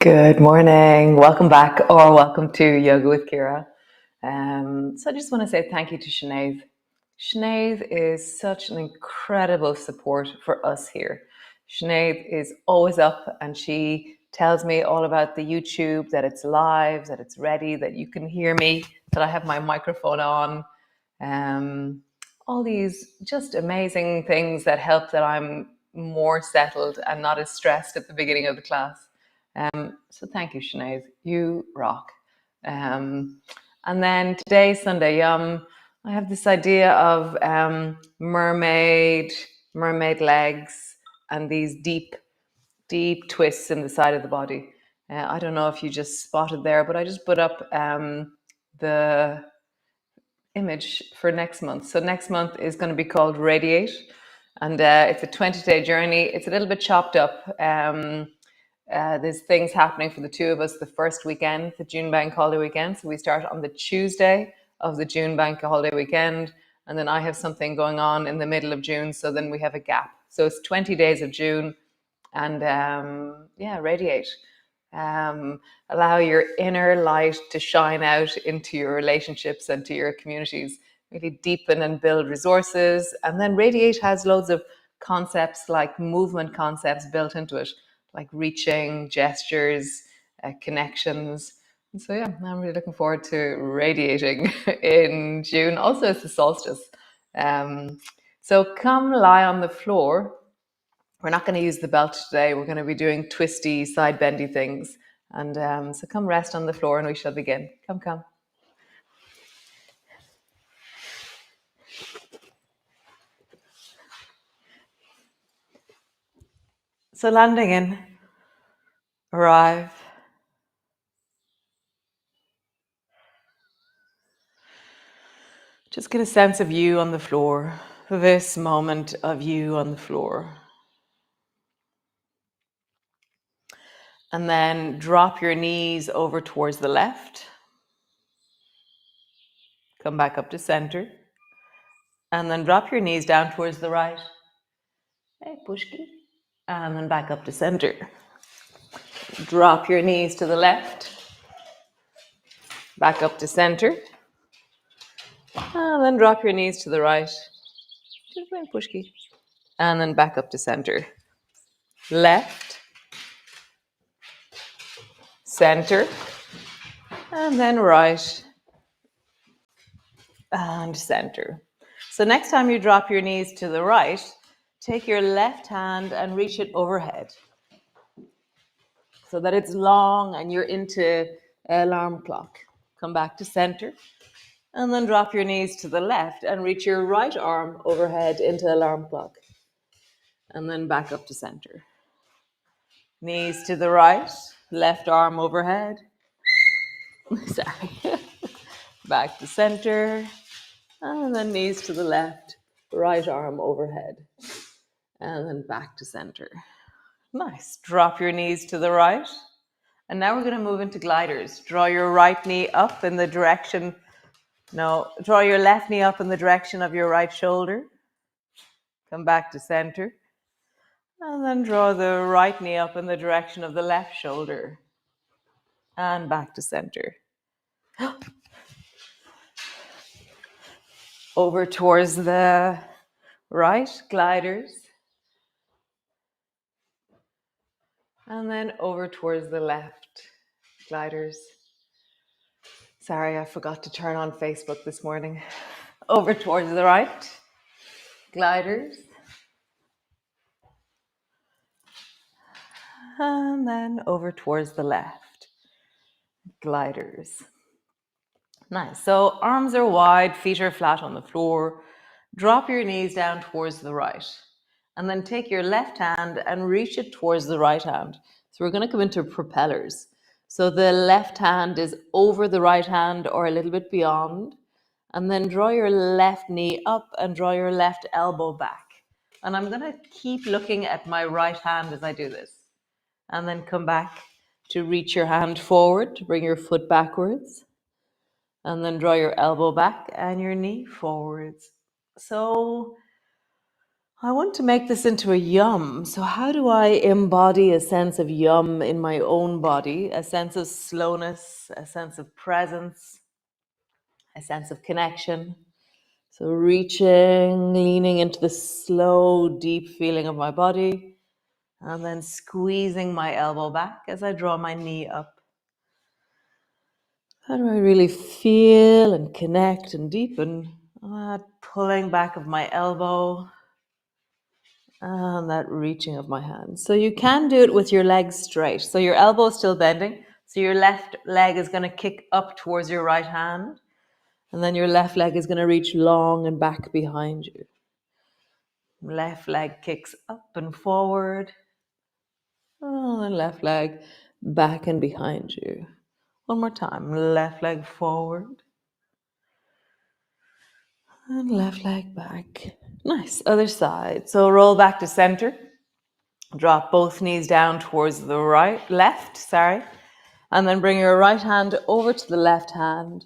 Good morning. Welcome back or welcome to Yoga with Ciara. So I just want to say thank you to Sinead. Sinead is such an incredible support for us here. Sinead is always up and she tells me all about the YouTube, that it's live, that it's ready, that you can hear me, that I have my microphone on. All these just amazing things that help that I'm more settled and not as stressed at the beginning of the class. So thank you, Sinead. You rock. And then today, Sunday Yum, I have this idea of mermaid legs, and these deep twists in the side of the body. I don't know if you just spotted there, but I just put up the image for next month. So next month is going to be called Radiate, and it's a 20-day journey. It's a little bit chopped up. There's things happening for the two of us the first weekend, the June Bank Holiday weekend. So we start on the Tuesday of the June Bank Holiday weekend. And then I have something going on in the middle of June. So then we have a gap. So it's 20 days of June. And radiate. Allow your inner light to shine out into your relationships and to your communities. Really deepen and build resources. And then Radiate has loads of concepts, like movement concepts built into it, like reaching, gestures, connections. And so yeah, I'm really looking forward to radiating in June. Also, it's the solstice. So come lie on the floor. We're not going to use the belt today. We're going to be doing twisty, side bendy things. And so come rest on the floor and we shall begin. Come. So landing in, arrive. Just get a sense of you on the floor, this moment of you on the floor. And then drop your knees over towards the left. Come back up to center. And then drop your knees down towards the right. Hey, Pushkin. And then back up to center. Drop your knees to the left. Back up to center. And then drop your knees to the right. Just doing Pushkin. And then back up to center. Left. Center. And then right. And center. So next time you drop your knees to the right, take your left hand and reach it overhead so that it's long and you're into alarm clock. Come back to center and then drop your knees to the left and reach your right arm overhead into alarm clock. And then back up to center. Knees to the right, left arm overhead. Sorry. Back to center. And then knees to the left, right arm overhead. And then back to center. Nice. Drop your knees to the right. And now we're going to move into gliders. Draw your right knee up in the direction. Draw your left knee up in the direction of your right shoulder. Come back to center. And then draw the right knee up in the direction of the left shoulder. And back to center. Over towards the right, gliders. And then over towards the left, gliders. Sorry, I forgot to turn on Facebook this morning. Over towards the right, gliders. And then over towards the left, gliders. Nice. So arms are wide, feet are flat on the floor. Drop your knees down towards the right. And then take your left hand and reach it towards the right hand. So we're going to come into propellers. So the left hand is over the right hand or a little bit beyond. And then draw your left knee up and draw your left elbow back. And I'm going to keep looking at my right hand as I do this. And then come back to reach your hand forward, to bring your foot backwards. And then draw your elbow back and your knee forwards. So I want to make this into a yum. So how do I embody a sense of yum in my own body? A sense of slowness, a sense of presence, a sense of connection. So reaching, leaning into the slow, deep feeling of my body, and then squeezing my elbow back as I draw my knee up. How do I really feel and connect and deepen? That pulling back of my elbow and that reaching of my hand. So you can do it with your legs straight. So your elbow is still bending. So your left leg is going to kick up towards your right hand. And then your left leg is going to reach long and back behind you. Left leg kicks up and forward. Oh, and left leg back and behind you. One more time. Left leg forward. And left leg back. Nice. Other side. So roll back to center. Drop both knees down towards the left. And then bring your right hand over to the left hand.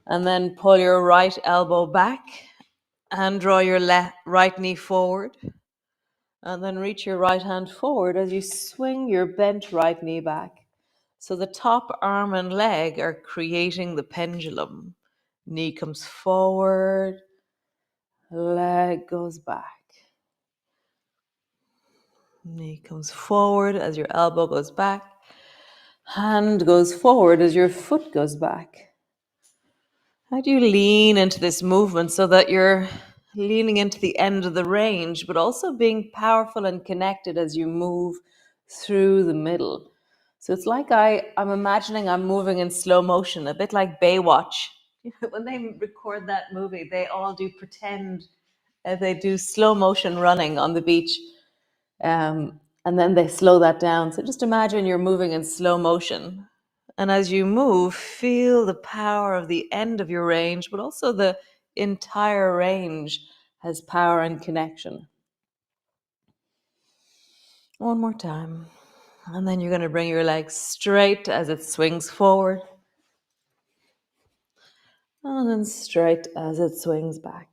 And then pull your right elbow back and draw your right knee forward. And then reach your right hand forward as you swing your bent right knee back. So the top arm and leg are creating the pendulum. Knee comes forward, leg goes back. Knee comes forward as your elbow goes back. Hand goes forward as your foot goes back. How do you lean into this movement so that you're leaning into the end of the range, but also being powerful and connected as you move through the middle? So it's like I'm imagining I'm moving in slow motion, a bit like Baywatch. When they record that movie, they all do pretend, they do slow motion running on the beach. And then they slow that down. So just imagine you're moving in slow motion. And as you move, feel the power of the end of your range, but also the entire range has power and connection. One more time. And then you're going to bring your leg straight as it swings forward. And then straight as it swings back.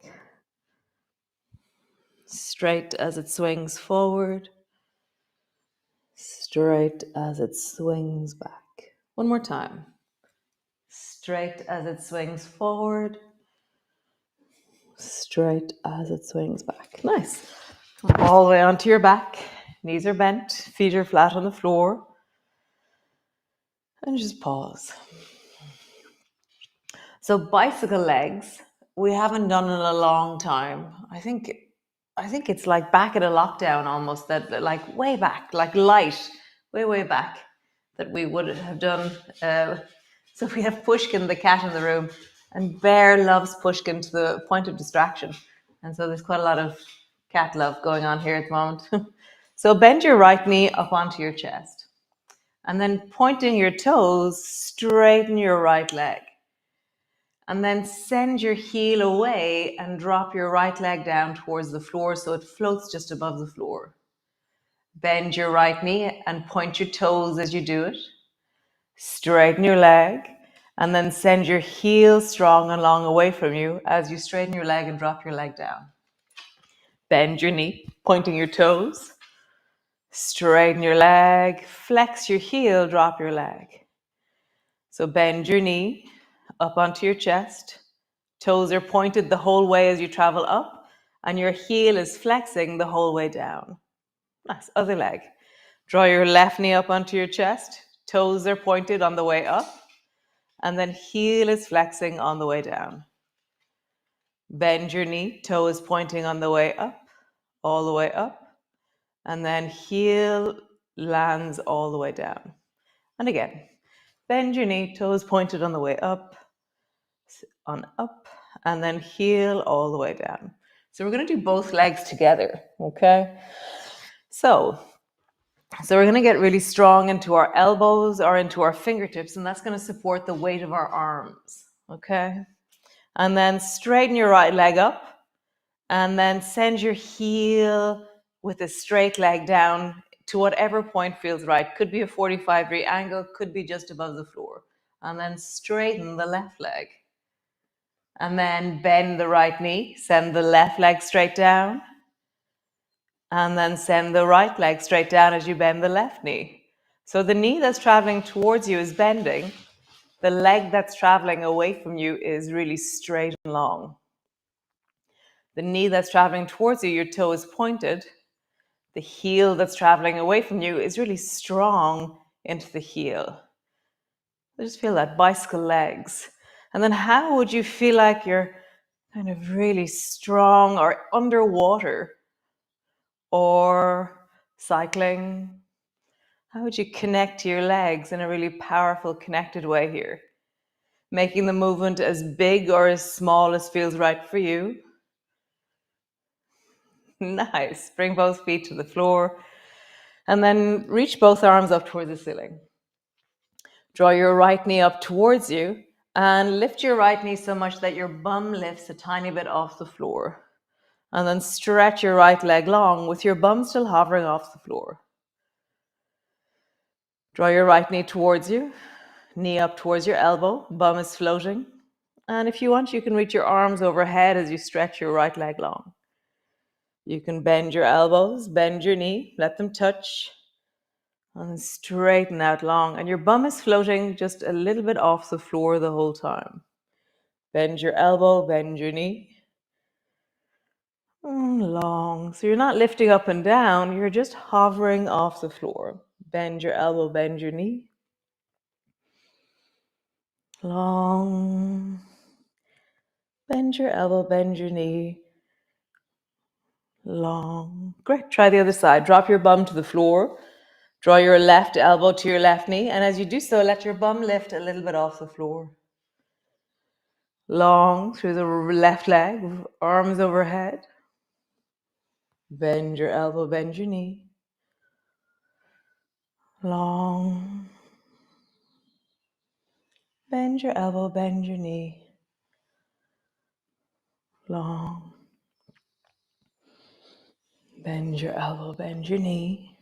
Straight as it swings forward. Straight as it swings back. One more time. Straight as it swings forward. Straight as it swings back. Nice. All the way onto your back. Knees are bent. Feet are flat on the floor. And just pause. So bicycle legs, we haven't done in a long time. I think it's like back at a lockdown almost, that like way back, like light, way back, that we would have done. So we have Pushkin, the cat in the room, and Bear loves Pushkin to the point of distraction. And so there's quite a lot of cat love going on here at the moment. So bend your right knee up onto your chest. And then pointing your toes, straighten your right leg. And then send your heel away and drop your right leg down towards the floor so it floats just above the floor. Bend your right knee and point your toes as you do it. Straighten your leg and then send your heel strong and long away from you as you straighten your leg and drop your leg down. Bend your knee, pointing your toes. Straighten your leg, flex your heel, drop your leg. So bend your knee up onto your chest. Toes are pointed the whole way as you travel up, and your heel is flexing the whole way down. Nice. Other leg. Draw your left knee up onto your chest. Toes are pointed on the way up, and then heel is flexing on the way down. Bend your knee. Toe is pointing on the way up, all the way up, and then heel lands all the way down. And again, bend your knee. Toes pointed on the way up, on up, and then heel all the way down. So we're going to do both legs together, okay? So we're going to get really strong into our elbows or into our fingertips, and that's going to support the weight of our arms, okay? And then straighten your right leg up, and then send your heel with a straight leg down to whatever point feels right. Could be a 45-degree angle, could be just above the floor. And then straighten the left leg. And then bend the right knee, send the left leg straight down. And then send the right leg straight down as you bend the left knee. So the knee that's traveling towards you is bending. The leg that's traveling away from you is really straight and long. The knee that's traveling towards you, your toe is pointed. The heel that's traveling away from you is really strong into the heel. So just feel that, bicycle legs. And then how would you feel like you're kind of really strong or underwater or cycling? How would you connect to your legs in a really powerful, connected way here? Making the movement as big or as small as feels right for you. Nice. Bring both feet to the floor and then reach both arms up towards the ceiling. Draw your right knee up towards you and lift your right knee so much that your bum lifts a tiny bit off the floor. And then stretch your right leg long with your bum still hovering off the floor. Draw your right knee towards you, knee up towards your elbow, bum is floating. And if you want, you can reach your arms overhead as you stretch your right leg long. You can bend your elbows, bend your knee, let them touch, and straighten out long. And your bum is floating just a little bit off the floor the whole time. Bend your elbow, bend your knee. Long. So you're not lifting up and down, you're just hovering off the floor. Bend your elbow, bend your knee. Long. Bend your elbow, bend your knee. Long. Great. Try the other side. Drop your bum to the floor. Draw your left elbow to your left knee. And as you do so, let your bum lift a little bit off the floor. Long through the left leg, arms overhead. Bend your elbow, bend your knee. Long. Bend your elbow, bend your knee. Long. Bend your elbow, bend your knee.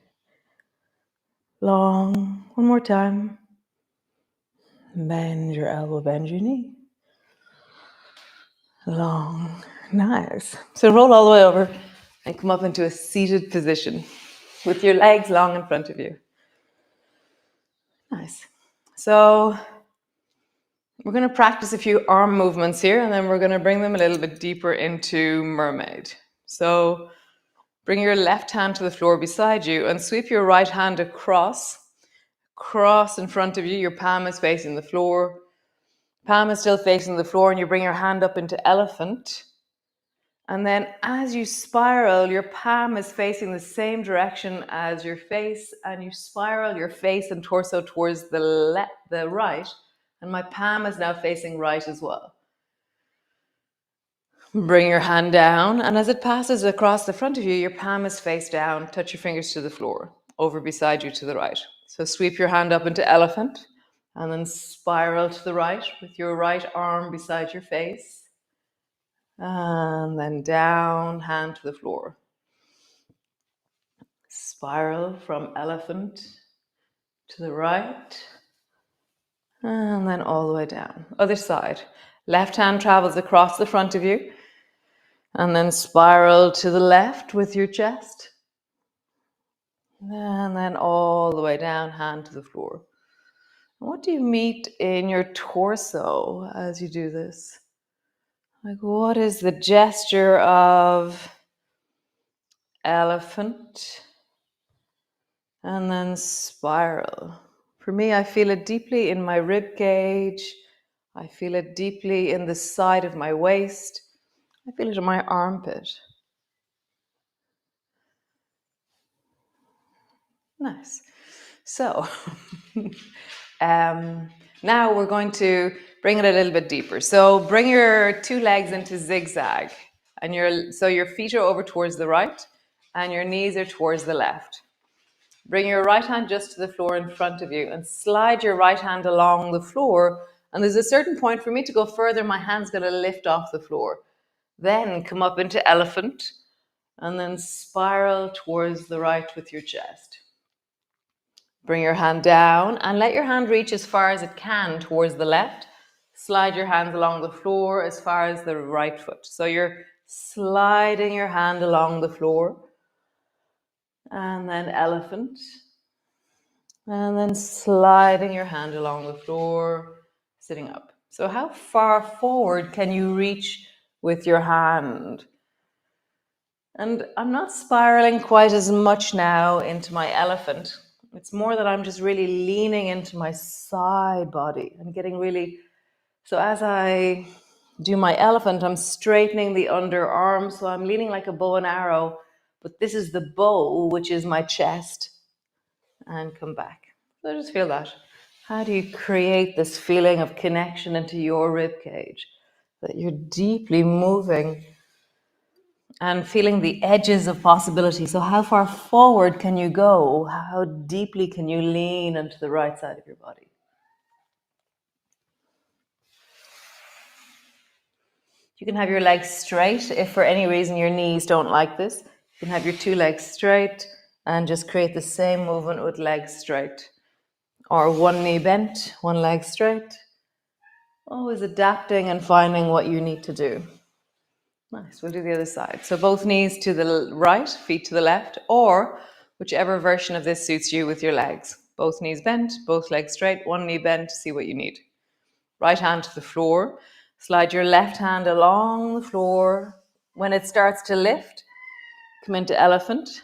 Long. One more time. Bend your elbow, bend your knee. Long. Nice. So roll all the way over and come up into a seated position with your legs long in front of you. Nice. So we're going to practice a few arm movements here, and then we're going to bring them a little bit deeper into mermaid. So bring your left hand to the floor beside you and sweep your right hand across in front of you. Your palm is facing the floor. Palm is still facing the floor, and you bring your hand up into elephant. And then as you spiral, your palm is facing the same direction as your face, and you spiral your face and torso towards the right, and my palm is now facing right as well. Bring your hand down, and as it passes across the front of you, your palm is face down. Touch your fingers to the floor, over beside you to the right. So sweep your hand up into elephant, and then spiral to the right with your right arm beside your face. And then down, hand to the floor. Spiral from elephant to the right. And then all the way down. Other side. Left hand travels across the front of you. And then spiral to the left with your chest. And then all the way down, hand to the floor. What do you meet in your torso as you do this? Like, what is the gesture of elephant? And then spiral. For me, I feel it deeply in my rib cage. I feel it deeply in the side of my waist. I feel it in my armpit. Nice. So now we're going to bring it a little bit deeper. So bring your two legs into zigzag, and so your feet are over towards the right and your knees are towards the left. Bring your right hand just to the floor in front of you and slide your right hand along the floor. And there's a certain point for me to go further, my hand's going to lift off the floor. Then come up into elephant and then spiral towards the right with your chest. Bring your hand down and let your hand reach as far as it can towards the left. Slide your hands along the floor as far as the right foot. So you're sliding your hand along the floor. And then elephant. And then sliding your hand along the floor, sitting up. So how far forward can you reach with your hand? And I'm not spiraling quite as much now into my elephant. It's more that I'm just really leaning into my side body. I'm getting really, so as I do my elephant, I'm straightening the underarm. So I'm leaning like a bow and arrow, but this is the bow, which is my chest, and come back. So just feel that. How do you create this feeling of connection into your rib cage? That you're deeply moving and feeling the edges of possibility. So how far forward can you go? How deeply can you lean into the right side of your body? You can have your legs straight. If for any reason your knees don't like this, you can have your two legs straight and just create the same movement with legs straight. Or one knee bent, one leg straight. Always adapting and finding what you need to do. Nice, we'll do the other side. So both knees to the right, feet to the left, or whichever version of this suits you with your legs. Both knees bent, both legs straight, one knee bent, see what you need. Right hand to the floor. Slide your left hand along the floor. When it starts to lift, come into elephant.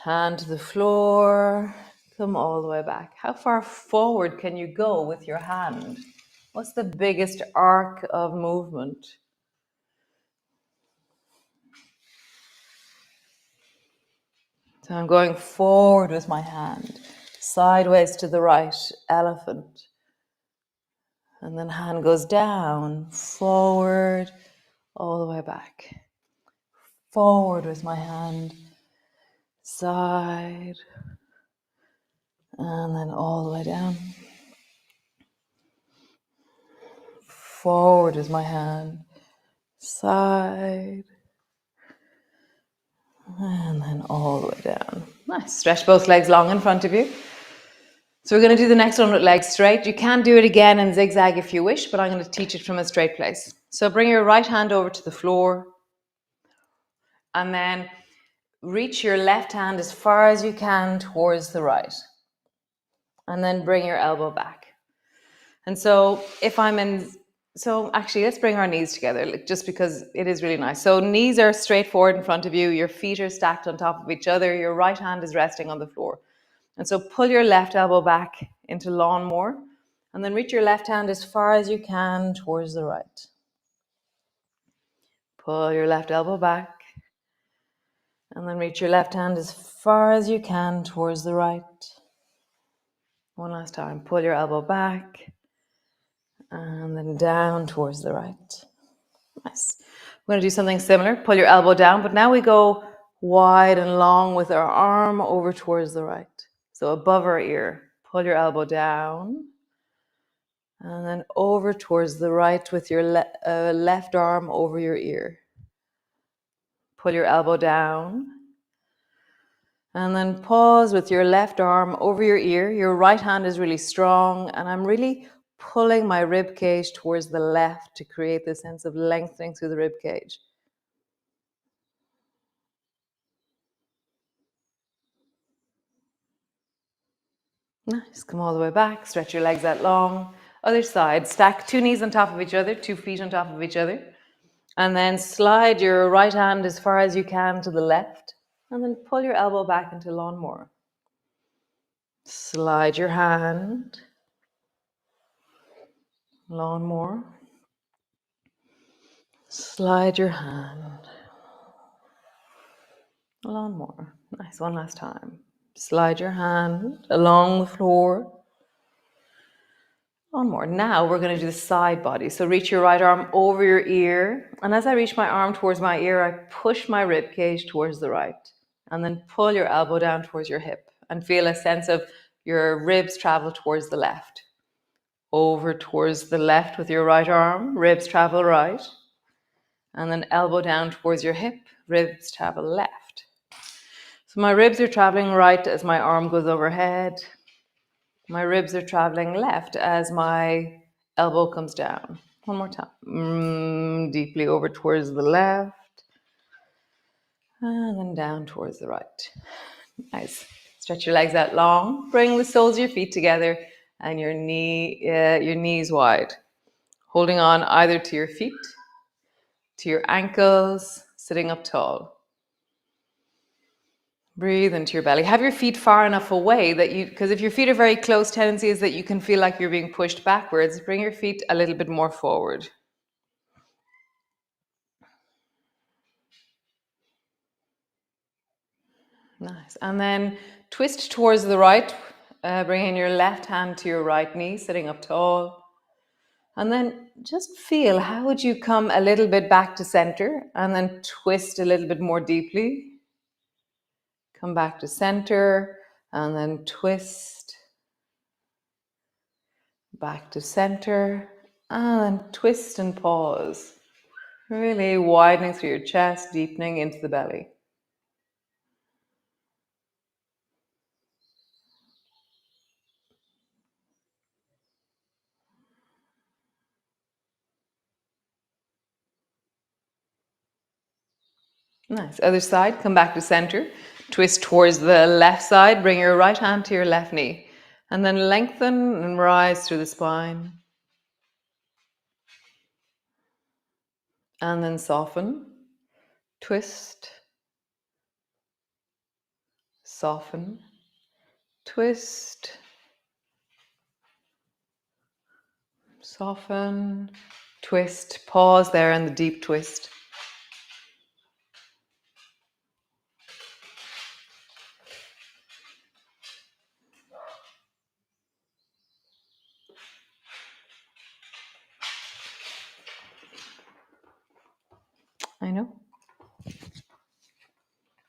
Hand to the floor. Come all the way back. How far forward can you go with your hand? What's the biggest arc of movement? So I'm going forward with my hand, sideways to the right, elephant. And then hand goes down, forward, all the way back. Forward with my hand, side, and then all the way down. Forward with my hand, side, and then all the way down. Nice. Stretch both legs long in front of you. So we're going to do the next one with legs straight. You can do it again in zigzag if you wish, but I'm going to teach it from a straight place. So bring your right hand over to the floor and then reach your left hand as far as you can towards the right. And then bring your elbow back. And so if I'm in, so actually let's bring our knees together just because it is really nice. So knees are straight forward in front of you. Your feet are stacked on top of each other. Your right hand is resting on the floor. And so pull your left elbow back into lawnmower and then reach your left hand as far as you can towards the right. Pull your left elbow back and then reach your left hand as far as you can towards the right. One last time. Pull your elbow back and then down towards the right. Nice. We're going to do something similar. Pull your elbow down, but now we go wide and long with our arm over towards the right. So above our ear. Pull your elbow down and then over towards the right with your left arm over your ear. Pull your elbow down and then pause with your left arm over your ear. Your right hand is really strong and I'm really pulling my rib cage towards the left to create this sense of lengthening through the rib cage. Nice. Come all the way back. Stretch your legs out long. Other side. Stack two knees on top of each other, 2 feet on top of each other. And then slide your right hand as far as you can to the left. And then pull your elbow back into lawnmower. Slide your hand. Lawnmower. Slide your hand. Lawnmower. Nice. One last time. Slide your hand along the floor. One more. Now we're going to do the side body. So reach your right arm over your ear. And as I reach my arm towards my ear, I push my rib cage towards the right. And then pull your elbow down towards your hip. And feel a sense of your ribs travel towards the left. Over towards the left with your right arm. Ribs travel right. And then elbow down towards your hip. Ribs travel left. So my ribs are traveling right as my arm goes overhead. My ribs are traveling left as my elbow comes down. One more time. Deeply over towards the left. And then down towards the right. Nice. Stretch your legs out long. Bring the soles of your feet together and your knees wide. Holding on either to your feet, to your ankles, sitting up tall. Breathe into your belly. Have your feet far enough away that because if your feet are very close, tendency is that you can feel like you're being pushed backwards. Bring your feet a little bit more forward. Nice. And then twist towards the right, bringing your left hand to your right knee, sitting up tall. And then just feel, how would you come a little bit back to center and then twist a little bit more deeply? Come back to center and then twist. Back to center and then twist and pause. Really widening through your chest, deepening into the belly. Nice. Other side, come back to center. Twist towards the left side. Bring your right hand to your left knee. And then lengthen and rise through the spine. And then soften. Twist. Soften. Twist. Soften. Twist. Pause there in the deep twist. I know.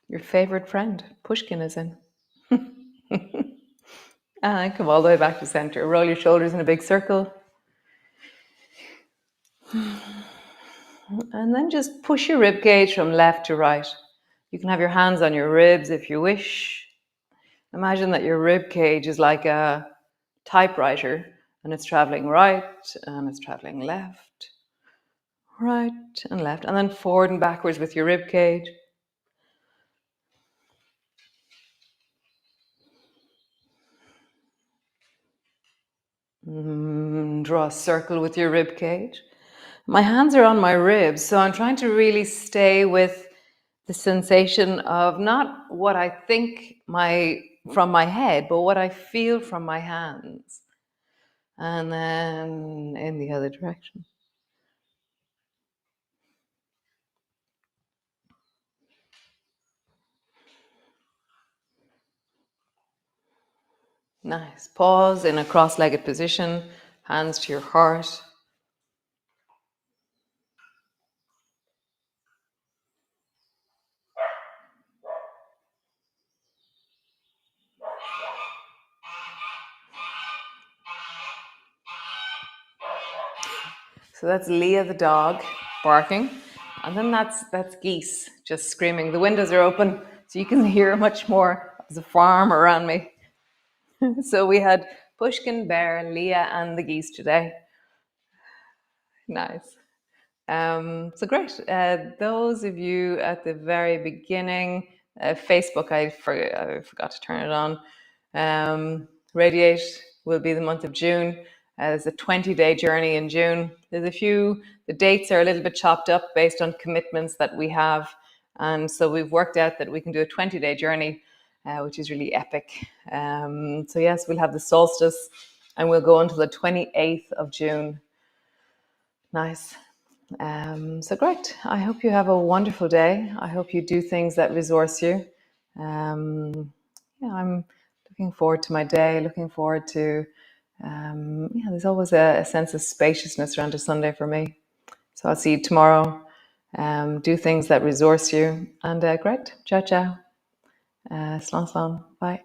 Your favorite friend, Pushkin, is in. And come all the way back to center. Roll your shoulders in a big circle. And then just push your rib cage from left to right. You can have your hands on your ribs if you wish. Imagine that your rib cage is like a typewriter and it's traveling right and it's traveling left, right and left, and then forward and backwards with your rib cage. Draw a circle with your rib cage. My hands are on my ribs, so I'm trying to really stay with the sensation of not what I think from my head, but what I feel from my hands. And then in the other direction. Nice. Pause in a cross-legged position, hands to your heart. So that's Leah the dog barking. And then that's geese just screaming. The windows are open, so you can hear much more. There's a farm around me. So we had Pushkin, Bear, Leah, and the geese today. Nice. So great. Those of you at the very beginning, Facebook, I forgot to turn it on. Radiate will be the month of June. There's a 20-day journey in June. The dates are a little bit chopped up based on commitments that we have. And so we've worked out that we can do a 20-day journey, which is really epic. So yes, we'll have the solstice and we'll go until the 28th of June. Nice. So great. I hope you have a wonderful day. I hope you do things that resource you. I'm looking forward to my day, looking forward to, there's always a sense of spaciousness around a Sunday for me. So I'll see you tomorrow. Do things that resource you. And great. Ciao, ciao. Slán, slán. Bye.